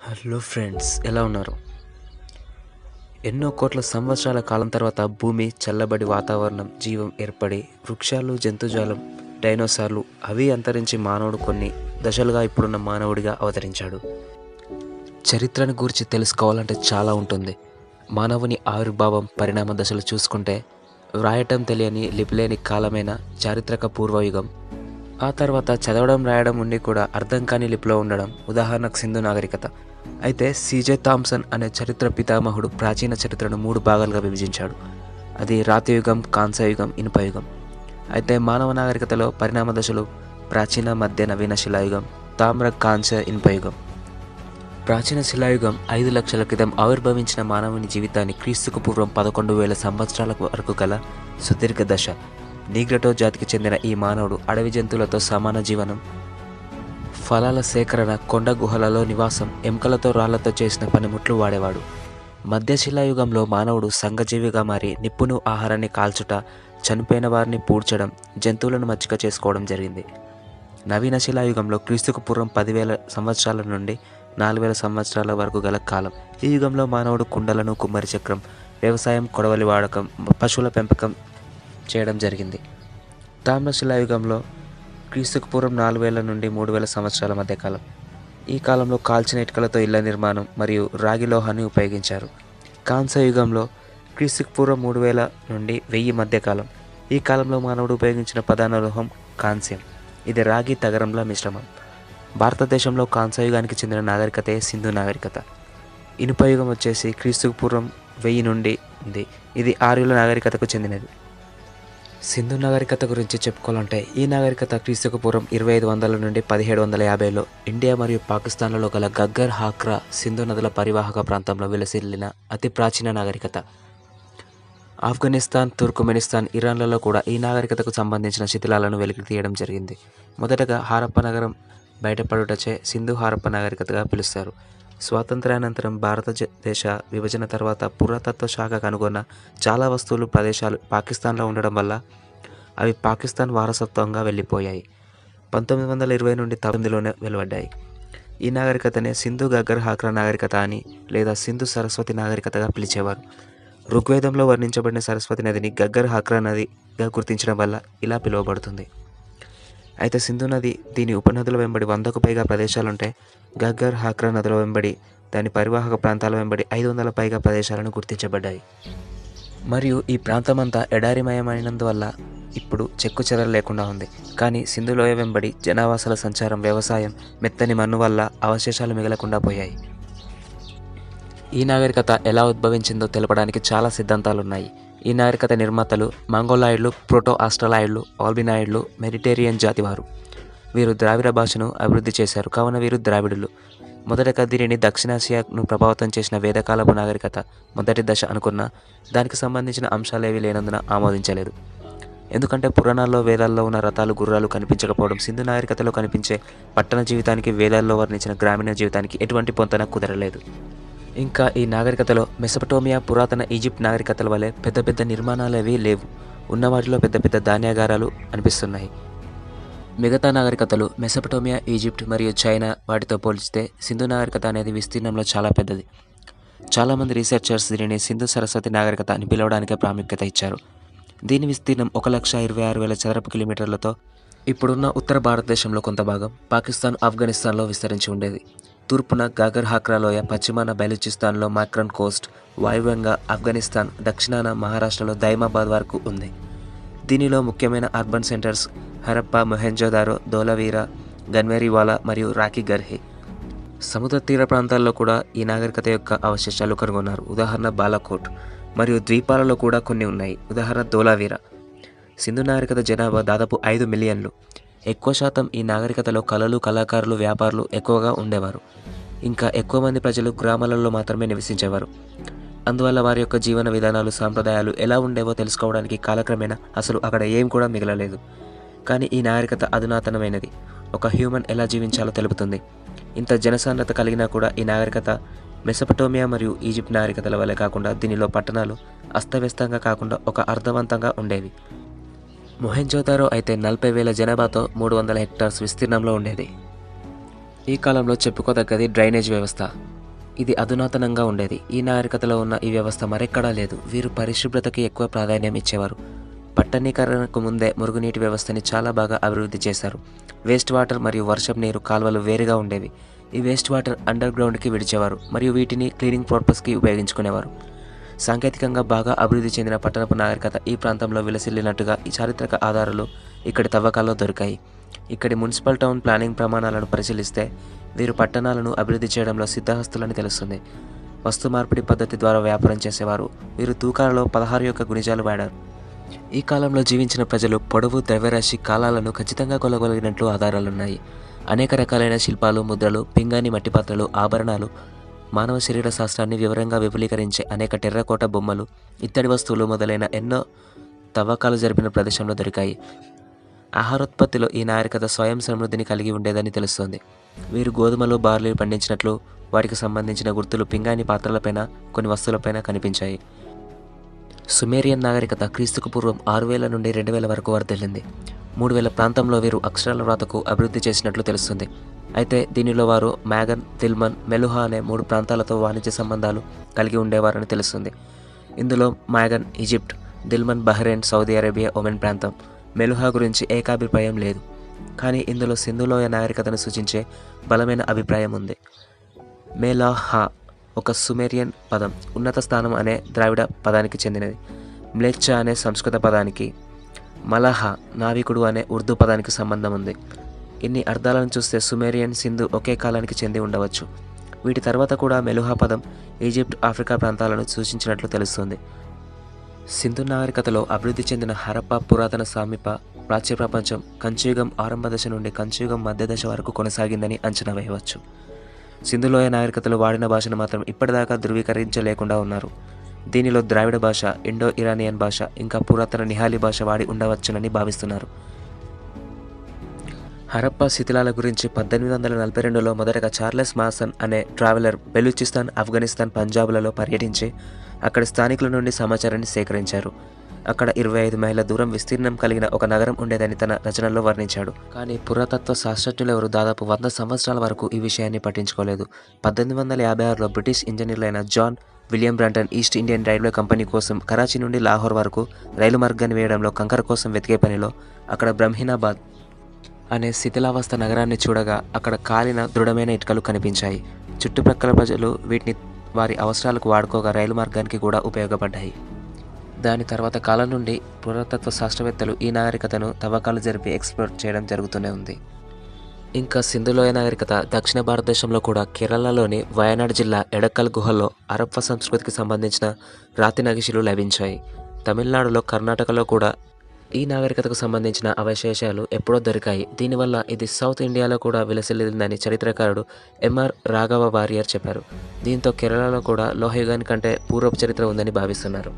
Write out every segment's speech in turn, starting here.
Hello friends, ఎలా ఉన్నారు? ఎన్నో కోట్ల సంవత్సరాల కాలం తర్వాత భూమి చల్లబడి వాతావరణం జీవం ఏర్పడి వృక్షాలు జంతుజాలం డైనోసార్లు అవి అంతరించి మానవుడు కొన్ని దశలుగా ఇప్పుడున్న మానవుడిగా అవతరించాడు. చరిత్రను గురించి తెలుసుకోవాలంటే చాలా ఉంటుంది. మానవుని ఆవిర్భావం పరిణామ దశలు చూసుకుంటే వ్రాయటం తెలియని లిపిలేని కాలమైన చారిత్రక పూర్వయుగం, ఆ తర్వాత చదవడం రాయడం ఉండి కూడా అర్థం కాని లిపిలో ఉండడం, ఉదాహరణకు సింధు నాగరికత. అయితే సిజే థామ్సన్ అనే చరిత్ర పితామహుడు ప్రాచీన చరిత్రను 3 భాగాలుగా విభజించాడు. అది రాతియుగం, కాంస్యయుగం, ఇనుపయుగం. అయితే మానవ నాగరికతలో పరిణామ దశలు ప్రాచీన, మధ్య, నవీన శిలాయుగం, తామ్ర, కాంస్య, ఇనుపయుగం. ప్రాచీన శిలాయుగం 5 లక్షల క్రితం ఆవిర్భవించిన మానవుని జీవితాన్ని క్రీస్తుకు పూర్వం 11,000 సంవత్సరాల వరకు గల సుదీర్ఘ దశ. నీగ్రటో జాతికి చెందిన ఈ మానవుడు అడవి జంతువులతో సమాన జీవనం, ఫలాల సేకరణ, కొండ గుహలలో నివాసం, ఎముకలతో రాళ్లతో చేసిన పనిముట్లు వాడేవాడు. మధ్యశిలాయుగంలో మానవుడు సంఘజీవిగా మారి నిప్పును ఆహారాన్ని కాల్చుట, చనిపోయిన వారిని పూడ్చడం, జంతువులను మచ్చిక చేసుకోవడం జరిగింది. నవీన శిలాయుగంలో క్రీస్తుకు పూర్వం 10,000 సంవత్సరాల నుండి 4,000 సంవత్సరాల వరకు గల కాలం. ఈ యుగంలో మానవుడు కుండలను, కుమ్మరి చక్రం, వ్యవసాయం, కొడవలి వాడకం, పశువుల పెంపకం చేయడం జరిగింది. తామ్రశిలాయుగంలో క్రీస్తుకు పూర్వం 4,000 నుండి 3,000 సంవత్సరాల మధ్య కాలం. ఈ కాలంలో కాల్చిన ఇటుకలతో ఇళ్ల నిర్మాణం మరియు రాగి లోహాన్ని ఉపయోగించారు. కాంస్యయుగంలో క్రీస్తుకు పూర్వం 3,000 నుండి 1000 మధ్యకాలం. ఈ కాలంలో మానవుడు ఉపయోగించిన ప్రధాన లోహం కాంస్యం. ఇది రాగి తగరంల మిశ్రమం. భారతదేశంలో కాంస్యయుగానికి చెందిన నాగరికతే సింధు నాగరికత. ఇనుపయుగం వచ్చేసి క్రీస్తుకు పూర్వం 1000 నుండి ఉంది. ఇది ఆర్యుల నాగరికతకు చెందినది. సింధు నాగరికత గురించి చెప్పుకోవాలంటే ఈ నాగరికత క్రీస్తుకు పూర్వం 2500 నుండి 1750లో ఇండియా మరియు పాకిస్తాన్లలో గల గగ్గర్, హాక్రా, సింధు నదుల పరివాహక ప్రాంతంలో విలసిల్లిన అతి ప్రాచీన నాగరికత. ఆఫ్ఘనిస్తాన్, తుర్కుమెనిస్తాన్, ఇరాన్లలో కూడా ఈ నాగరికతకు సంబంధించిన శిథిలాలను వెలికి తీయడం జరిగింది. మొదటగా హారప్ప నగరం బయటపడుటచే సింధు హారప్ప నాగరికతగా పిలుస్తారు. స్వాతంత్ర్యానంతరం భారతదేశ విభజన తర్వాత పురాతత్వ శాఖ కనుగొన్న చాలా వస్తువులు, ప్రదేశాలు పాకిస్తాన్లో ఉండడం వల్ల అవి పాకిస్తాన్ వారసత్వంగా వెళ్ళిపోయాయి. 1920 నుండి 19లోనే వెలువడ్డాయి. ఈ నాగరికతనే సింధు గగ్గర్ హాక్రా నాగరికత అని లేదా సింధు సరస్వతి నాగరికతగా పిలిచేవారు. ఋగ్వేదంలో వర్ణించబడిన సరస్వతి నదిని గగ్గర్ హాక్రా నదిగా గుర్తించడం వల్ల ఇలా పిలువబడుతుంది. అయితే సింధు నది, దీని ఉపనదుల వెంబడి 100కు పైగా ప్రదేశాలుంటే గగ్గర్, హాక్రా నదుల వెంబడి, దాని పరివాహక ప్రాంతాల వెంబడి 500 పైగా ప్రదేశాలను గుర్తించబడ్డాయి. మరియు ఈ ప్రాంతమంతా ఎడారిమయమైనందువల్ల ఇప్పుడు చెక్కు చెదర లేకుండా ఉంది. కానీ సింధులోయ వెంబడి జనావాసాల సంచారం, వ్యవసాయం, మెత్తని మన్ను వల్ల అవశేషాలు మిగలకుండా పోయాయి. ఈ నాగరికత ఎలా ఉద్భవించిందో తెలపడానికి చాలా సిద్ధాంతాలున్నాయి. ఈ నాగరికత నిర్మాతలు మంగోలాయిడ్లు, ప్రోటో ఆస్ట్రలాయిడ్లు, ఆల్బినాయిడ్లు, మెడిటేరియన్ జాతివారు. వీరు ద్రావిడ భాషను అభివృద్ధి చేశారు, కావున వీరు ద్రావిడులు. మొదటగా దీనిని దక్షిణాసియాను ప్రభావితం చేసిన వేదకాలపు నాగరికత మొదటి దశ అనుకున్న దానికి సంబంధించిన అంశాలేవీ లేనందున ఆమోదించలేదు. ఎందుకంటే పురాణాల్లో, వేదాల్లో ఉన్న రథాలు, గుర్రాలు కనిపించకపోవడం, సింధు నాగరికతలో కనిపించే పట్టణ జీవితానికి, వేదాల్లో వర్ణించిన గ్రామీణ జీవితానికి ఎటువంటి పొంతన కుదరలేదు. ఇంకా ఈ నాగరికతలో మెసపటోమియా, పురాతన ఈజిప్ట్ నాగరికతల వలె పెద్ద పెద్ద నిర్మాణాలేవీ లేవు. ఉన్న వాటిలో పెద్ద పెద్ద ధాన్యాగారాలు అనిపిస్తున్నాయి. మిగతా నాగరికతలు మెసపటోమియా, ఈజిప్ట్ మరియు చైనా వాటితో పోల్చితే సింధు నాగరికత అనేది విస్తీర్ణంలో చాలా పెద్దది. చాలామంది రీసెర్చర్స్ దీనిని సింధు సరస్వతి నాగరికత అని పిలవడానికే ప్రాముఖ్యత ఇచ్చారు. దీని విస్తీర్ణం 1,26,000 చదరపు కిలోమీటర్లతో ఇప్పుడున్న ఉత్తర భారతదేశంలో కొంత భాగం, పాకిస్తాన్, ఆఫ్ఘనిస్తాన్లో విస్తరించి ఉండేది. తూర్పున గాగర్ హాక్రా లోయ, పశ్చిమాన బెలూచిస్తాన్లో మాక్రన్ కోస్ట్, వాయువ్యంగా ఆఫ్ఘనిస్తాన్, దక్షిణాన మహారాష్ట్రలో దైమాబాద్ వరకు ఉంది. దీనిలో ముఖ్యమైన అర్బన్ సెంటర్స్ హరప్పా, మొహెంజోదారో, ధోలవీరా, గన్వేరీవాలా మరియు రాఖీ గర్హి. సముద్ర తీర ప్రాంతాల్లో కూడా ఈ నాగరికత యొక్క అవశేషాలు కనుగొన్నారు. ఉదాహరణ బాలాకోట్. మరియు ద్వీపాలలో కూడా కొన్ని ఉన్నాయి. ఉదాహరణ ధోలావీరా. సింధు నాగరికత జనాభా దాదాపు 5 మిలియన్లు. ఎక్కువ శాతం ఈ నాగరికతలో కళలు, కళాకారులు, వ్యాపారులు ఎక్కువగా ఉండేవారు. ఇంకా ఎక్కువ మంది ప్రజలు గ్రామాలలో మాత్రమే నివసించేవారు. అందువల్ల వారి యొక్క జీవన విధానాలు, సాంప్రదాయాలు ఎలా ఉండేవో తెలుసుకోవడానికి కాలక్రమేణా అసలు అక్కడ ఏం కూడా మిగలలేదు. కానీ ఈ నాగరికత అధునాతనమైనది. ఒక హ్యూమన్ ఎలా జీవించాలో తెలుపుతుంది. ఇంత జనసాంద్రత కలిగినా కూడా ఈ నాగరికత మెసపటోమియా మరియు ఈజిప్ట్ నాగరికతల వలె కాకుండా దీనిలో పట్టణాలు అస్తవ్యస్తంగా కాకుండా ఒక అర్థవంతంగా ఉండేవి. మొహెంజోదారో అయితే 40,000 జనాభాతో 300 హెక్టార్స్ విస్తీర్ణంలో ఉండేది. ఈ కాలంలో చెప్పుకోదగ్గది డ్రైనేజ్ వ్యవస్థ. ఇది అధునాతనంగా ఉండేది. ఈ నాగరికతలో ఉన్న ఈ వ్యవస్థ మరెక్కడా లేదు. వీరు పరిశుభ్రతకి ఎక్కువ ప్రాధాన్యం ఇచ్చేవారు. పట్టణీకరణకు ముందే మురుగునీటి వ్యవస్థని చాలా బాగా అభివృద్ధి చేశారు. వేస్ట్ వాటర్ మరియు వర్షపు నీరు కాలువలు వేరుగా ఉండేవి. ఈ వేస్ట్ వాటర్ అండర్ గ్రౌండ్కి విడిచేవారు మరియు వీటిని క్లీనింగ్ పర్పస్కి ఉపయోగించుకునేవారు. సాంకేతికంగా బాగా అభివృద్ధి చెందిన పట్టణపు నాగరికత ఈ ప్రాంతంలో విలసిల్లినట్టుగా ఈ చారిత్రక ఆధారాలు ఇక్కడి తవ్వకాల్లో దొరికాయి. ఇక్కడి మున్సిపల్ టౌన్ ప్లానింగ్ ప్రమాణాలను పరిశీలిస్తే వీరు పట్టణాలను అభివృద్ధి చేయడంలో సిద్ధహస్తులని తెలుస్తుంది. వస్తు మార్పిడి పద్ధతి ద్వారా వ్యాపారం చేసేవారు. వీరు తూకాలలో 16 యొక్క గుణిజాలు వాడారు. ఈ కాలంలో జీవించిన ప్రజలు పొడవు, ద్రవ్యరాశి, కాలాలను ఖచ్చితంగా కొలగలిగినట్లు ఆధారాలున్నాయి. అనేక రకాలైన శిల్పాలు, ముద్రలు, పింగాణి మట్టి పాత్రలు, ఆభరణాలు, మానవ శరీర శాస్త్రాన్ని వివరంగా విపులీకరించే అనేక టెర్రకోట బొమ్మలు, ఇత్తడి వస్తువులు మొదలైన ఎన్నో తవ్వకాలు జరిపిన ప్రదేశంలో దొరికాయి. ఆహారోత్పత్తిలో ఈ నాగరికత స్వయం సమృద్ధిని కలిగి ఉండేదని తెలుస్తోంది. వీరు గోధుమలు, బార్లీ పండించినట్లు వాటికి సంబంధించిన గుర్తులు పింగాణి పాత్రలపైన, కొన్ని వస్తువులపైన కనిపించాయి. సుమేరియన్ నాగరికత క్రీస్తుకు పూర్వం 6000 నుండి 2000 వరకు వర్ధిల్లింది. 3000 ప్రాంతంలో వీరు అక్షరాల వ్రాతకు అభివృద్ధి చేసినట్లు తెలుస్తుంది. అయితే దీనిలో వారు మ్యాగన్, దిల్మన్, మెలుహా అనే 3 ప్రాంతాలతో వాణిజ్య సంబంధాలు కలిగి ఉండేవారని తెలుస్తుంది. ఇందులో Magan Egypt, Dilmun Bahrain, Saudi Arabia, Oman ప్రాంతం. మెలుహా గురించి ఏకాభిప్రాయం లేదు, కానీ ఇందులో సింధులోయ నాగరికతను సూచించే బలమైన అభిప్రాయం ఉంది. మేలాహా ఒక సుమేరియన్ పదం, ఉన్నత స్థానం అనే ద్రావిడ పదానికి చెందినది. మ్లేచ్చ అనే సంస్కృత పదానికి, మలహ నావికుడు అనే ఉర్దూ పదానికి సంబంధం ఉంది. ఇన్ని అర్థాలను చూస్తే సుమేరియన్, సింధు ఒకే కాలానికి చెంది ఉండవచ్చు. వీటి తర్వాత కూడా మెలుహా పదం ఈజిప్ట్, ఆఫ్రికా ప్రాంతాలను సూచించినట్లు తెలుస్తుంది. సింధు నాగరికతలో అభివృద్ధి చెందిన హరప్ప పురాతన సమీప ప్రాచ్య ప్రపంచం కంచుయుగం ఆరంభ దశ నుండి కంచుయుగం మధ్య దశ వరకు కొనసాగిందని అంచనా వేయవచ్చు. సింధులోయ నాగరికతలో వాడిన భాషను మాత్రం ఇప్పటిదాకా ధృవీకరించలేకుండా ఉన్నారు. దీనిలో ద్రావిడ భాష, ఇండో ఇరానియన్ భాష, ఇంకా పురాతన నిహాలీ భాష వాడి ఉండవచ్చునని భావిస్తున్నారు. హరప్ప శిథిలాల గురించి 1842లో మొదటగా చార్లెస్ మాసన్ అనే ట్రావెలర్ బెలూచిస్తాన్, ఆఫ్ఘనిస్తాన్, పంజాబ్లలో పర్యటించి అక్కడి స్థానికుల నుండి సమాచారాన్ని సేకరించారు. అక్కడ 25 మైళ్ళ దూరం విస్తీర్ణం కలిగిన ఒక నగరం ఉండేదని తన రచనల్లో వర్ణించాడు. కానీ పురాతత్వ శాస్త్రజ్ఞులెవరు దాదాపు 100 సంవత్సరాల వరకు ఈ విషయాన్ని పట్టించుకోలేదు. 1856లో బ్రిటిష్ ఇంజనీర్లైన John William Brunton East Indian Railway Company కోసం కరాచీ నుండి లాహోర్ వరకు రైలు మార్గాన్ని వేయడంలో కంకర కోసం వెతికే పనిలో అక్కడ బ్రహ్మినాబాద్ అనే శిథిలావస్థ నగరాన్ని చూడగా అక్కడ కాలిన దృఢమైన ఇటుకలు కనిపించాయి. చుట్టుప్రక్కల ప్రజలు వీటిని వారి అవసరాలకు వాడుకోగా రైలు మార్గానికి కూడా ఉపయోగపడ్డాయి. దాని తర్వాత కాలం నుండి పురాతత్వ శాస్త్రవేత్తలు ఈ నాగరికతను తవ్వకాలు జరిపి ఎక్స్ప్లోర్ చేయడం జరుగుతూనే ఉంది. ఇంకా సింధులోయ నాగరికత దక్షిణ భారతదేశంలో కూడా కేరళలోని వయనాడ్ జిల్లా ఎడక్కల్ గుహల్లో హరప్ప సంస్కృతికి సంబంధించిన రాతి నగిషీలు లభించాయి. తమిళనాడులో, కర్ణాటకలో కూడా ఈ నాగరికతకు సంబంధించిన అవశేషాలు ఎప్పుడో దొరికాయి. దీనివల్ల ఇది సౌత్ ఇండియాలో కూడా విలసిల్లిందని చరిత్రకారుడు ఎంఆర్ రాఘవ వారియర్ చెప్పారు. దీంతో కేరళలో కూడా లోహయుగాని కంటే పూర్వపు చరిత్ర ఉందని భావిస్తున్నారు.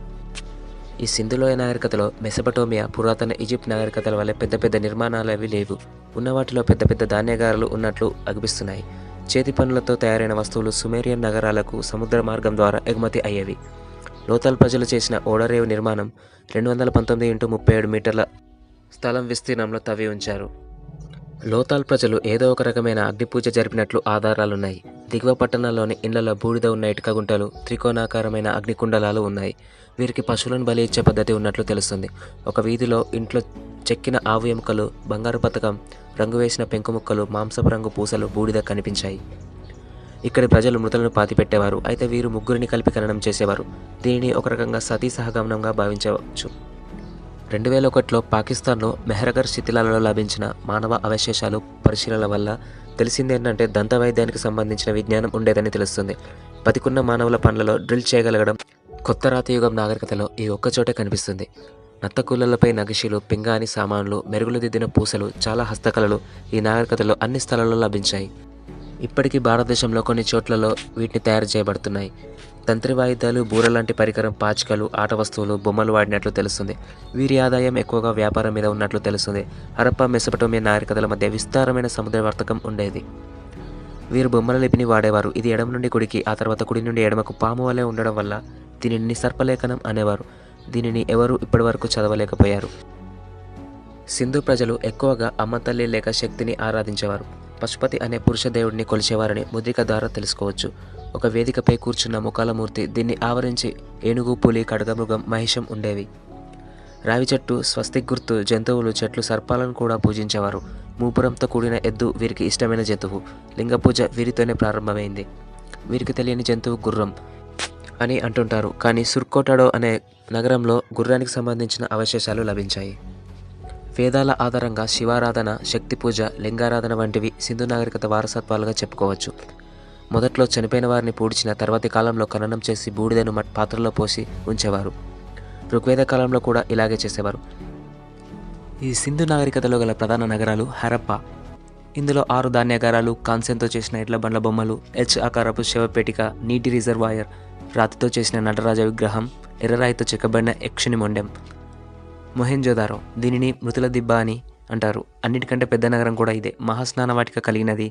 ఈ సింధులోయ నాగరికతలో మెసపటోమియా, పురాతన ఈజిప్ట్ నాగరికతల వల్ల పెద్ద పెద్ద నిర్మాణాలు అవి లేవు. ఉన్న వాటిలో పెద్ద పెద్ద ధాన్యాగారాలు ఉన్నట్లు అనిపిస్తున్నాయి. చేతి పనులతో తయారైన వస్తువులు సుమేరియన్ నగరాలకు సముద్ర మార్గం ద్వారా ఎగుమతి అయ్యేవి. లోతల్ ప్రజలు చేసిన ఓడరేవు నిర్మాణం 219 x 37 మీటర్ల స్థలం విస్తీర్ణంలో తవ్వి ఉంచారు. లోతాల్ ప్రజలు ఏదో ఒక రకమైన అగ్నిపూజ జరిపినట్లు ఆధారాలున్నాయి. దిగువ పట్టణాల్లోని ఇండ్లలో బూడిద ఉన్న ఇటుక గుంటలు, త్రికోణాకారమైన అగ్నికుండలాలు ఉన్నాయి. వీరికి పశువులను బలి ఇచ్చే పద్ధతి ఉన్నట్లు తెలుస్తుంది. ఒక వీధిలో ఇంట్లో చెక్కిన ఆవు ఎముకలు, బంగారు పతకం, రంగు వేసిన పెంకు ముక్కలు, మాంసపు రంగు పూసలు, బూడిద కనిపించాయి. ఇక్కడి ప్రజలు మృతులను పాతిపెట్టేవారు. అయితే వీరు ముగ్గురిని కలిపి ఖననం చేసేవారు. దీనిని ఒక రకంగా సతీ సహగమనంగా భావించవచ్చు. 2001లో పాకిస్తాన్లో మెహ్రగర్ శిథిలాలలో లభించిన మానవ అవశేషాలు పరిశీలన వల్ల తెలిసిందేంటంటే దంత వైద్యానికి సంబంధించిన విజ్ఞానం ఉండేదని తెలుస్తుంది. బతికున్న మానవుల పండ్లలో డ్రిల్ చేయగలగడం కొత్త రాతియుగం నాగరికతలో ఈ ఒక్కచోటే కనిపిస్తుంది. నత్తకూలలపై నగిషీలు, పింగాణి సామాన్లు, మెరుగులు దిద్దిన పూసలు, చాలా హస్తకళలు ఈ నాగరికతలో అన్ని స్థలాల్లో లభించాయి. ఇప్పటికీ భారతదేశంలో కొన్ని చోట్లలో వీటిని తయారు చేయబడుతున్నాయి. తంత్రి వాయిద్యాలు, బూర లాంటి పరికరం, పాచికలు, ఆట వస్తువులు, బొమ్మలు వాడినట్లు తెలుస్తుంది. వీరి ఆదాయం ఎక్కువగా వ్యాపారం మీద ఉన్నట్లు తెలుస్తుంది. హరప్ప, మెసపటోమియా నాగరికతల మధ్య విస్తారమైన సముద్ర వర్తకం ఉండేది. వీరు బొమ్మల లిపిని వాడేవారు. ఇది ఎడమ నుండి కుడికి, ఆ తర్వాత కుడి నుండి ఎడమకు పాము వలె ఉండడం వల్ల దీనిని సర్పలేఖనం అనేవారు. దీనిని ఎవరు ఇప్పటివరకు చదవలేకపోయారు. సింధు ప్రజలు ఎక్కువగా అమ్మతల్లి లేక శక్తిని ఆరాధించేవారు. పశుపతి అనే పురుష దేవుడిని కొలిచేవారని ముద్రిక ద్వారా తెలుసుకోవచ్చు. ఒక వేదికపై కూర్చున్న ముఖాలమూర్తి, దీన్ని ఆవరించి ఏనుగు, పులి, ఖడ్గమృగం, మహిషం ఉండేవి. రావి చెట్టు, స్వస్తిక్ గుర్తు, జంతువులు, చెట్లు, సర్పాలను కూడా పూజించేవారు. మూపురంతో కూడిన ఎద్దు వీరికి ఇష్టమైన జంతువు. లింగపూజ వీరితోనే ప్రారంభమైంది. వీరికి తెలియని జంతువు గుర్రం అని అంటుంటారు. కానీ సుర్కోటడో అనే నగరంలో గుర్రానికి సంబంధించిన అవశేషాలు లభించాయి. వేదాల ఆధారంగా శివారాధన, శక్తి పూజ, లింగారాధన వంటివి సింధు నాగరికత వారసత్వాలుగా చెప్పుకోవచ్చు. మొదట్లో చనిపోయిన వారిని పూడ్చిన తర్వాతి కాలంలో ఖననం చేసి బూడిదను పాత్రలో పోసి ఉంచేవారు. ఋగ్వేద కాలంలో కూడా ఇలాగే చేసేవారు. ఈ సింధు నాగరికతలో గల ప్రధాన నగరాలు హరప్ప. ఇందులో 6 ధాన్యాగారాలు, కాంస్యంతో చేసిన ఎడ్ల బండ్ల బొమ్మలు, హెచ్ ఆకారపు శవపేటిక, నీటి రిజర్వాయర్, రాతితో చేసిన నటరాజ విగ్రహం, ఎర్రరాయితో చెక్కబడిన యక్షుని మొండెం. మొహెంజోదారో, దీనిని మృతుల దిబ్బ అని అంటారు. అన్నిటికంటే పెద్ద నగరం కూడా ఇదే. మహాస్నాన వాటిక కలిగినది.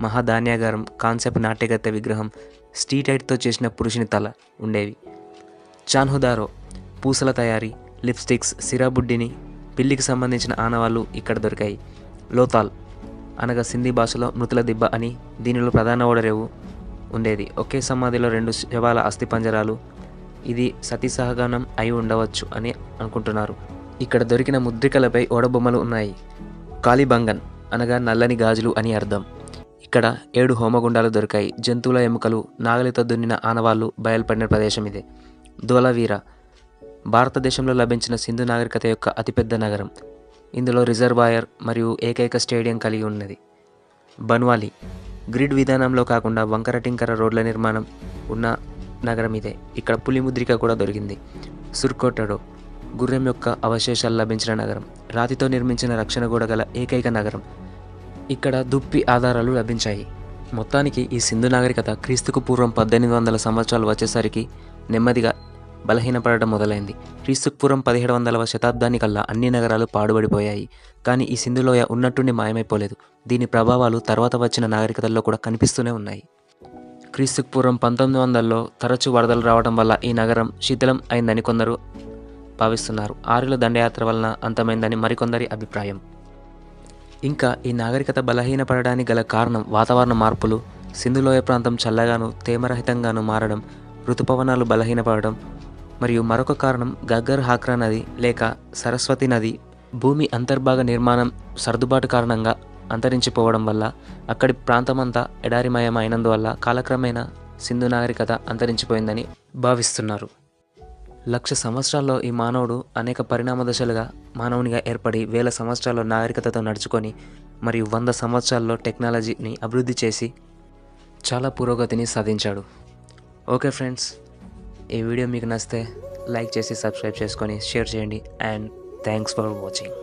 మహాధాన్యాగారం, కాంస్యపు నాట్యగత్తె విగ్రహం, స్టీటైట్తో చేసిన పురుషుని తల ఉండేవి. చాన్హుదారో, పూసల తయారీ, లిప్స్టిక్స్, సిరాబుడ్డిని, పిల్లికి సంబంధించిన ఆనవాళ్ళు ఇక్కడ దొరికాయి. లోతాల్ అనగా సింధీ భాషలో మృతుల దిబ్బ అని. దీనిలో ప్రధాన ఓడరేవు ఉండేది. ఒకే సమాధిలో 2 శవాల అస్థిపంజరాలు. ఇది సతీ సహగమనం అయి ఉండవచ్చు అని అనుకుంటున్నారు. ఇక్కడ దొరికిన ముద్రికలపై ఓడబొమ్మలు ఉన్నాయి. కాలిబంగన్ అనగా నల్లని గాజులు అని అర్థం. ఇక్కడ 7 హోమగుండాలు దొరికాయి. జంతువుల ఎముకలు, నాగలితో దున్నిన ఆనవాళ్ళు బయలుపడిన ప్రదేశం ఇదే. ధోలవీర భారతదేశంలో లభించిన సింధు నాగరికత యొక్క అతిపెద్ద నగరం. ఇందులో రిజర్వాయర్ మరియు ఏకైక స్టేడియం కలిగి ఉన్నది. బన్వాలి గ్రిడ్ విధానంలో కాకుండా వంకర టింకర రోడ్ల నిర్మాణం ఉన్న నగరం ఇదే. ఇక్కడ పులి ముద్రిక కూడా దొరికింది. సుర్కోటడో గుర్రం యొక్క అవశేషాలు లభించిన నగరం. రాతితో నిర్మించిన రక్షణ గోడ గల ఏకైక నగరం. ఇక్కడ దుప్పి ఆధారాలు లభించాయి. మొత్తానికి ఈ సింధు నాగరికత క్రీస్తుకు పూర్వం 1800 సంవత్సరాలు వచ్చేసరికి నెమ్మదిగా బలహీనపడటం మొదలైంది. క్రీస్తుకు పూర్వం 1700వ శతాబ్దానికల్లా అన్ని నగరాలు పాడుబడిపోయాయి. కానీ ఈ సింధులోయ ఉన్నట్టుండి మాయమైపోలేదు. దీని ప్రభావాలు తర్వాత వచ్చిన నాగరికతల్లో కూడా కనిపిస్తూనే ఉన్నాయి. క్రీస్తుకు పూర్వం 1900లో తరచూ వరదలు రావడం వల్ల ఈ నగరం శిథిలం అయిందని కొందరు భావిస్తున్నారు. ఆర్యుల దండయాత్ర వలన అంతమైందని మరికొందరి అభిప్రాయం. ఇంకా ఈ నాగరికత బలహీనపడడానికి గల కారణం వాతావరణ మార్పులు, సింధులోయ ప్రాంతం చల్లగాను తేమరహితంగాను మారడం, ఋతుపవనాలు బలహీనపడడం, మరియు మరొక కారణం గగ్గర్ హాక్రా నది లేక సరస్వతి నది భూమి అంతర్భాగ నిర్మాణం సర్దుబాటు కారణంగా అంతరించిపోవడం వల్ల అక్కడి ప్రాంతమంతా ఎడారిమయం అయినందువల్ల కాలక్రమేణా సింధు నాగరికత అంతరించిపోయిందని భావిస్తున్నారు. 1,00,000 సంవత్సరాల్లో ఈ మానవుడు అనేక పరిణామ దశలుగా మానవునిగా ఏర్పడి 1000 సంవత్సరాల్లో నాగరికతతో నడుచుకొని మరియు 100 సంవత్సరాల్లో టెక్నాలజీని అభివృద్ధి చేసి చాలా పురోగతిని సాధించాడు. ఓకే ఫ్రెండ్స్, ఈ వీడియో మీకు నచ్చితే లైక్ చేసి సబ్స్క్రైబ్ చేసుకొని షేర్ చేయండి. And thanks for watching.